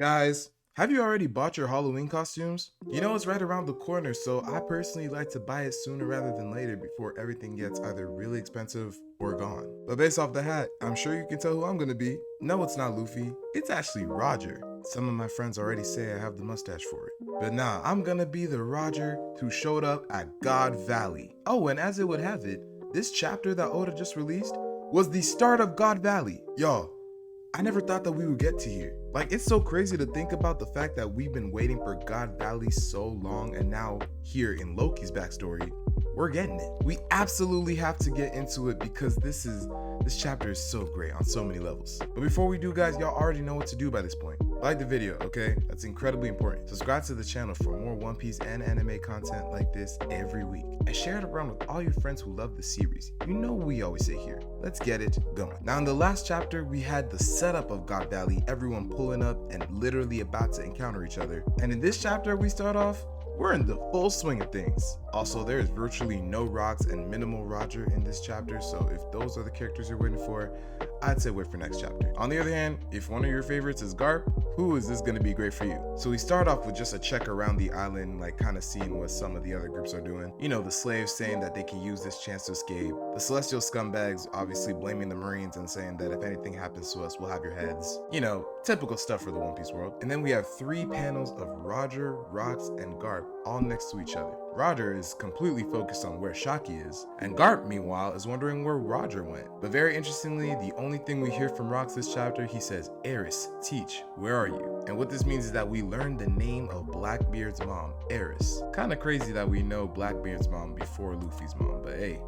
Guys, have you already bought your Halloween costumes? You know it's right around the corner, so I personally like to buy it sooner rather than later before everything gets either really expensive or gone. But based off the hat, I'm sure you can tell who I'm gonna be. No, it's not Luffy, it's actually Roger. Some of my friends already say I have the mustache for it. But nah, I'm gonna be the Roger who showed up at God Valley. Oh, and as it would have it, this chapter that Oda just released was the start of God Valley. Y'all, I never thought that we would get to here. Like, it's so crazy to think about the fact that we've been waiting for God Valley so long, and now here in Loki's backstory, we're getting it. We absolutely have to get into it because this chapter is so great on so many levels. But before we do, guys, y'all already know what to do by this point. Like the video, okay? That's incredibly important. Subscribe to the channel for more One Piece and anime content like this every week. And share it around with all your friends who love the series. You know what we always say here. Let's get it going. Now, in the last chapter, we had the setup of God Valley, everyone pulling up and literally about to encounter each other. And in this chapter, we start off, we're in the full swing of things. Also, there is virtually no rocks and minimal Roger in this chapter, so if those are the characters you're waiting for, I'd say wait for next chapter. On the other hand, if one of your favorites is Garp, who is this gonna be great for you? So we start off with just a check around the island, like kind of seeing what some of the other groups are doing. You know, the slaves saying that they can use this chance to escape. The celestial scumbags obviously blaming the Marines and saying that if anything happens to us, we'll have your heads. You know, typical stuff for the One Piece world. And then we have 3 panels of Roger, Rocks, and Garp all next to each other. Roger is completely focused on where Shiki is, and Garp, meanwhile, is wondering where Roger went. But very interestingly, the only thing we hear from Rocks this chapter, he says, Eris, teach, where are you? And what this means is that we learned the name of Blackbeard's mom, Eris. Kinda crazy that we know Blackbeard's mom before Luffy's mom, but hey,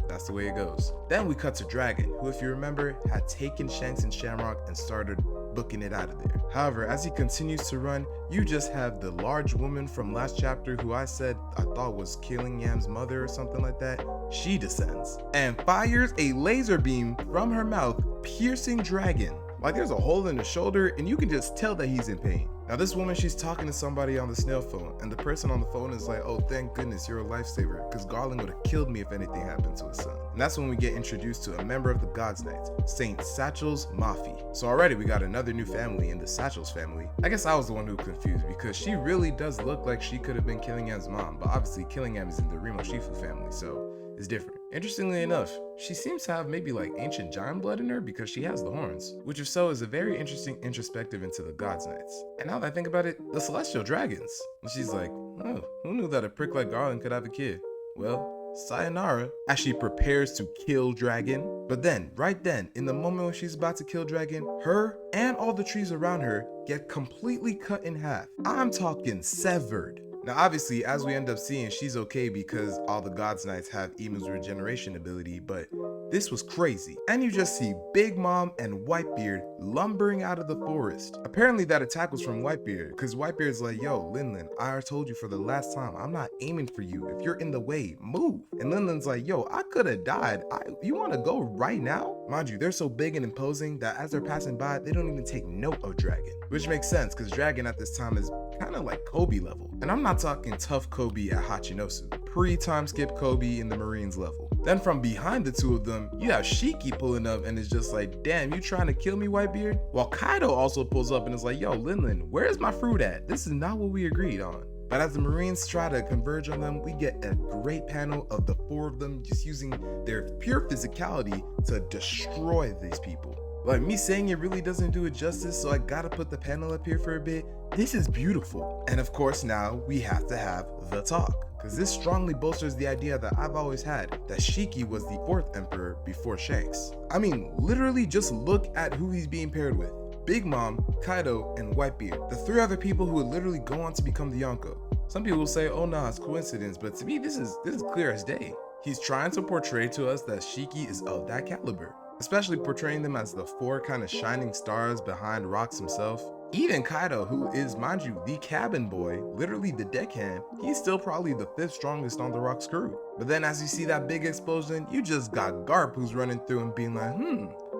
that's the way it goes. Then we cut to Dragon, who, if you remember, had taken Shanks and Shamrock and started booking it out of there. However, as he continues to run, you just have the large woman from last chapter who I said I thought was Killing Yam's mother or something like that. She descends and fires a laser beam from her mouth, piercing Dragon. Like there's a hole in the shoulder and you can just tell that he's in pain. Now this woman, she's talking to somebody on the snail phone, and the person on the phone is like, oh, thank goodness you're a lifesaver, because Garland would have killed me if anything happened to his son. And that's when we get introduced to a member of the God's Knights, Saint Satchel's Mafi. So already we got another new family in the Satchel's family. I guess I was the one who confused, because she really does look like she could have been Killingam's mom, but obviously Killingham is in the Remo Shifu family, so it's different. Interestingly enough, she seems to have maybe like ancient giant blood in her because she has the horns, which if so is a very interesting introspective into the God's Knights. And now that I think about it, the Celestial Dragons. And she's like, oh, who knew that a prick like Garland could have a kid? Well, sayonara, as she prepares to kill Dragon. But then, right then, in the moment when she's about to kill Dragon, her and all the trees around her get completely cut in half. I'm talking severed. Now obviously, as we end up seeing, she's okay because all the God's Knights have Emu's regeneration ability, but this was crazy. And you just see Big Mom and Whitebeard lumbering out of the forest. Apparently that attack was from Whitebeard, because Whitebeard's like, yo, Linlin, I already told you for the last time, I'm not aiming for you. If you're in the way, move. And Linlin's like, yo, I could have died. You want to go right now? Mind you, they're so big and imposing that as they're passing by, they don't even take note of Dragon. Which makes sense, because Dragon at this time is kind of like Kobe level. And I'm not talking tough Kobe at Hachinosu, pre-time skip Kobe in the Marines level. Then from behind the two of them, you have Shiki pulling up and is just like, damn, you trying to kill me, Whitebeard? While Kaido also pulls up and is like, yo, Linlin, where's my fruit at? This is not what we agreed on. But as the Marines try to converge on them, we get a great panel of the 4 of them just using their pure physicality to destroy these people. Like, me saying it really doesn't do it justice, so I gotta put the panel up here for a bit. This is beautiful. And of course now we have to have the talk, because this strongly bolsters the idea that I've always had, that Shiki was the 4th emperor before Shanks. I mean, literally just look at who he's being paired with. Big Mom, Kaido, and Whitebeard, the 3 other people who would literally go on to become the Yonko. Some people will say, oh nah, it's coincidence, but to me this is clear as day. He's trying to portray to us that Shiki is of that caliber, especially portraying them as the 4 kind of shining stars behind Rocks himself. Even Kaido, who is, mind you, the cabin boy, literally the deckhand, he's still probably the 5th strongest on the Rocks crew. But then as you see that big explosion, you just got Garp who's running through and being like,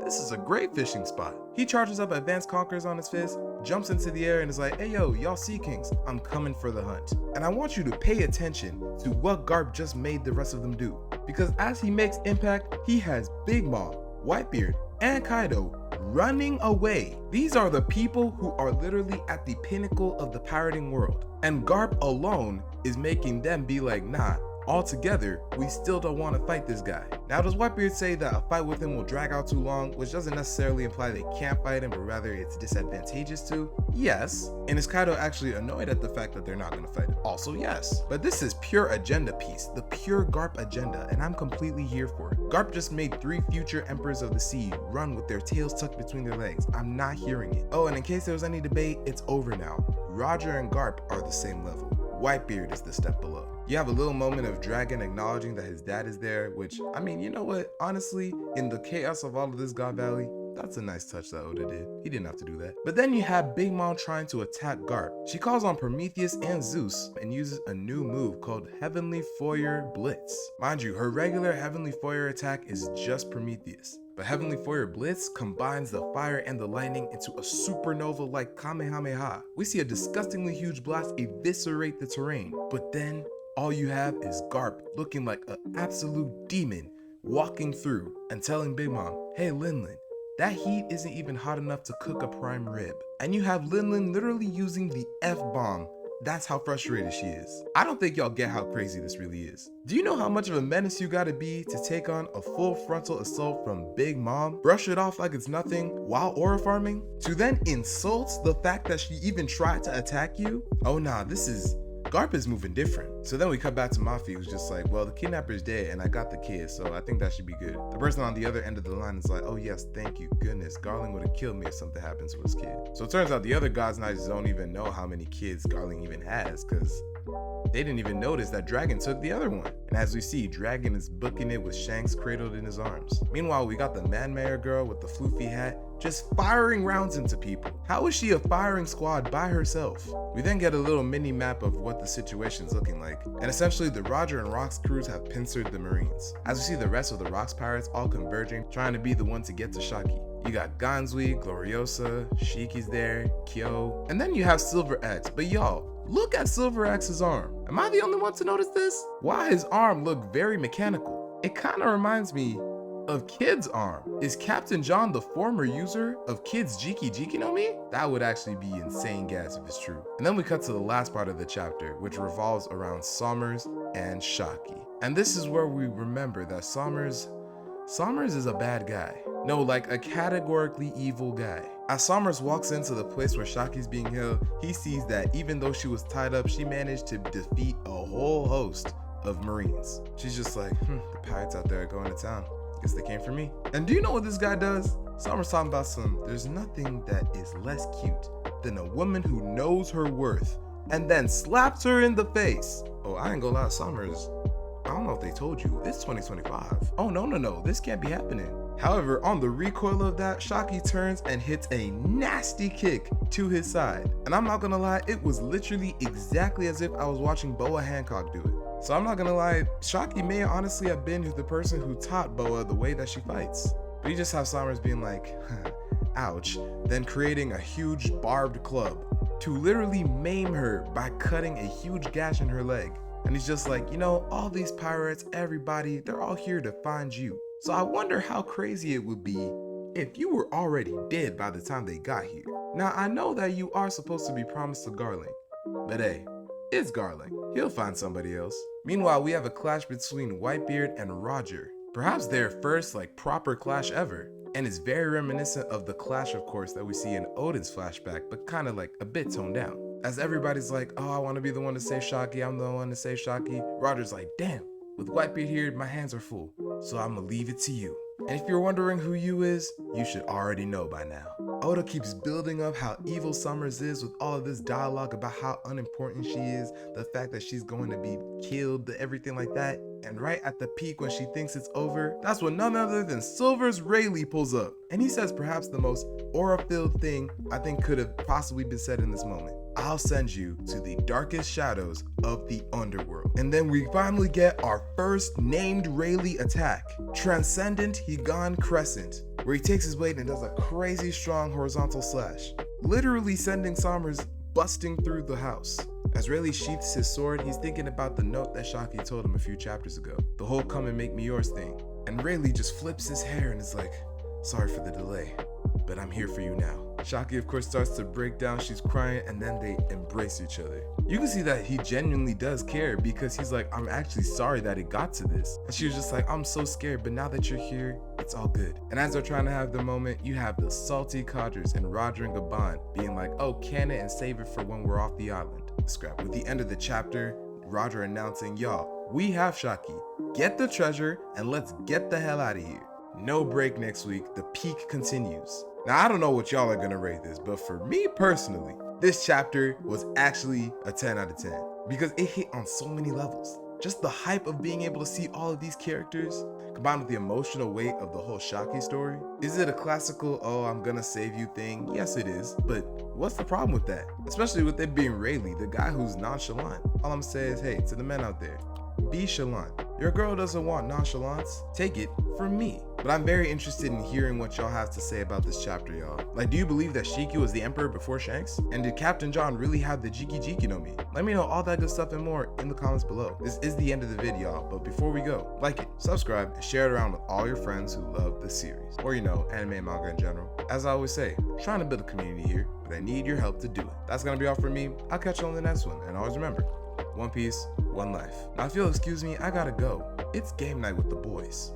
this is a great fishing spot. He charges up Advanced Conquerors on his fist, jumps into the air and is like, hey yo, y'all Sea Kings, I'm coming for the hunt. And I want you to pay attention to what Garp just made the rest of them do. Because as he makes impact, he has Big Mom, Whitebeard, and Kaido running away. These are the people who are literally at the pinnacle of the pirating world. And Garp alone is making them be like, nah, altogether, we still don't want to fight this guy. Now, does Whitebeard say that a fight with him will drag out too long, which doesn't necessarily imply they can't fight him, but rather it's disadvantageous to? Yes. And is Kaido actually annoyed at the fact that they're not going to fight him? Also, yes. But this is pure agenda piece, the pure Garp agenda, and I'm completely here for it. Garp just made 3 future Emperors of the Sea run with their tails tucked between their legs. I'm not hearing it. Oh, and in case there was any debate, it's over now. Roger and Garp are the same level. Whitebeard is the step below. You have a little moment of Dragon acknowledging that his dad is there, which, I mean, you know what? Honestly, in the chaos of all of this God Valley, that's a nice touch that Oda did. He didn't have to do that. But then you have Big Mom trying to attack Garp. She calls on Prometheus and Zeus and uses a new move called Heavenly Foyer Blitz. Mind you, her regular Heavenly Foyer attack is just Prometheus. But Heavenly Foyer Blitz combines the fire and the lightning into a supernova-like Kamehameha. We see a disgustingly huge blast eviscerate the terrain, but then all you have is Garp looking like an absolute demon walking through and telling Big Mom, hey Linlin, that heat isn't even hot enough to cook a prime rib. And you have Linlin literally using the F-bomb. That's how frustrated she is. I don't think y'all get how crazy this really is. Do you know how much of a menace you gotta be to take on a full frontal assault from Big Mom, brush it off like it's nothing while aura farming, to then insult the fact that she even tried to attack you? Oh nah, Garp is moving different. So then we cut back to Mafia, who's just like, well, the kidnapper's dead and I got the kid, so I think that should be good. The person on the other end of the line is like, oh yes, thank you, goodness, Garling would have killed me if something happened to his kid. So it turns out the other Gods Knights don't even know how many kids Garling even has, because they didn't even notice that Dragon took the other one. And as we see, Dragon is booking it with Shanks cradled in his arms. Meanwhile, we got the Man Mayor girl with the floofy hat just firing rounds into people. How is she a firing squad by herself? We then get a little mini map of what the situation's looking like. And essentially the Roger and Rocks crews have pincered the Marines. As we see the rest of the Rocks pirates all converging, trying to be the one to get to Shaki. You got Ganzui, Gloriosa, Shiki's there, Kyo, and then you have Silver Axe. But y'all, look at Silver Axe's arm. Am I the only one to notice this? Why his arm look very mechanical? It kind of reminds me of Kid's arm. Is Captain John the former user of Kid's Jiki no Mi? That would actually be insane gas if it's true. And then we cut to the last part of the chapter, which revolves around Sommers and Shaki. And this is where we remember that Sommers is a bad guy. No, like a categorically evil guy. As Sommers walks into the place where Shaki's being held, he sees that even though she was tied up, she managed to defeat a whole host of Marines. She's just like, the pirates out there are going to town. Guess they came for me. And do you know what this guy does? Sommers talking about there's nothing that is less cute than a woman who knows her worth and then slaps her in the face. Oh, I ain't gonna lie, Sommers, I don't know if they told you, it's 2025. Oh, no, this can't be happening. However, on the recoil of that, Shaki turns and hits a nasty kick to his side. And I'm not gonna lie, it was literally exactly as if I was watching Boa Hancock do it. So I'm not gonna lie, Shaki may honestly have been the person who taught Boa the way that she fights. But you just have Sommers being like, ouch, then creating a huge barbed club to literally maim her by cutting a huge gash in her leg. And he's just like, all these pirates, everybody, they're all here to find you. So I wonder how crazy it would be if you were already dead by the time they got here. Now, I know that you are supposed to be promised to Garling, but hey, it's Garling. He'll find somebody else. Meanwhile, we have a clash between Whitebeard and Roger. Perhaps their first proper clash ever. And it's very reminiscent of the clash, of course, that we see in Odin's flashback, but kind of a bit toned down. As everybody's like, oh, I want to be the one to save Shaki, I'm the one to save Shaki. Roger's like, damn, with Whitebeard here, my hands are full, so I'm gonna leave it to you. And if you're wondering who you is, you should already know by now. Oda keeps building up how evil Sommers is with all of this dialogue about how unimportant she is, the fact that she's going to be killed, everything like that. And right at the peak when she thinks it's over, that's when none other than Silver's Rayleigh pulls up. And he says perhaps the most aura-filled thing I think could have possibly been said in this moment. I'll send you to the darkest shadows of the underworld. And then we finally get our first named Rayleigh attack, Transcendent Higan Crescent, where he takes his blade and does a crazy strong horizontal slash, literally sending Sommers busting through the house. As Rayleigh sheaths his sword, he's thinking about the note that Shaki told him a few chapters ago, the whole come and make me yours thing. And Rayleigh just flips his hair and is like, sorry for the delay, but I'm here for you now. Shaki of course starts to break down, she's crying, and then they embrace each other. You can see that he genuinely does care because he's like, I'm actually sorry that it got to this. And she was just like, I'm so scared, but now that you're here, it's all good. And as they're trying to have the moment, you have the salty codgers and Roger and Gaban being like, oh, can it and save it for when we're off the island. Scrap. With the end of the chapter, Roger announcing, y'all, we have Shaki. Get the treasure and let's get the hell out of here. No break next week, the peak continues. Now, I don't know what y'all are gonna rate this, but for me personally, this chapter was actually a 10 out of 10 because it hit on so many levels. Just the hype of being able to see all of these characters, combined with the emotional weight of the whole Shaki story. Is it a classical, oh, I'm gonna save you thing? Yes, it is, but what's the problem with that? Especially with it being Rayleigh, the guy who's nonchalant. All I'm saying is, hey, to the men out there, be chalant. Your girl doesn't want nonchalance, take it from me. But I'm very interested in hearing what y'all have to say about this chapter, y'all. Like, do you believe that Shiki was the emperor before Shanks? And did Captain John really have the Jiki Jiki no Mi? Let me know all that good stuff and more in the comments below. This is the end of the video, y'all, but before we go, like it, subscribe, and share it around with all your friends who love the series. Or, you know, anime and manga in general. As I always say, I'm trying to build a community here, but I need your help to do it. That's gonna be all for me. I'll catch you on the next one, and always remember, one piece, one life. Now if you'll excuse me, I gotta go. It's game night with the boys.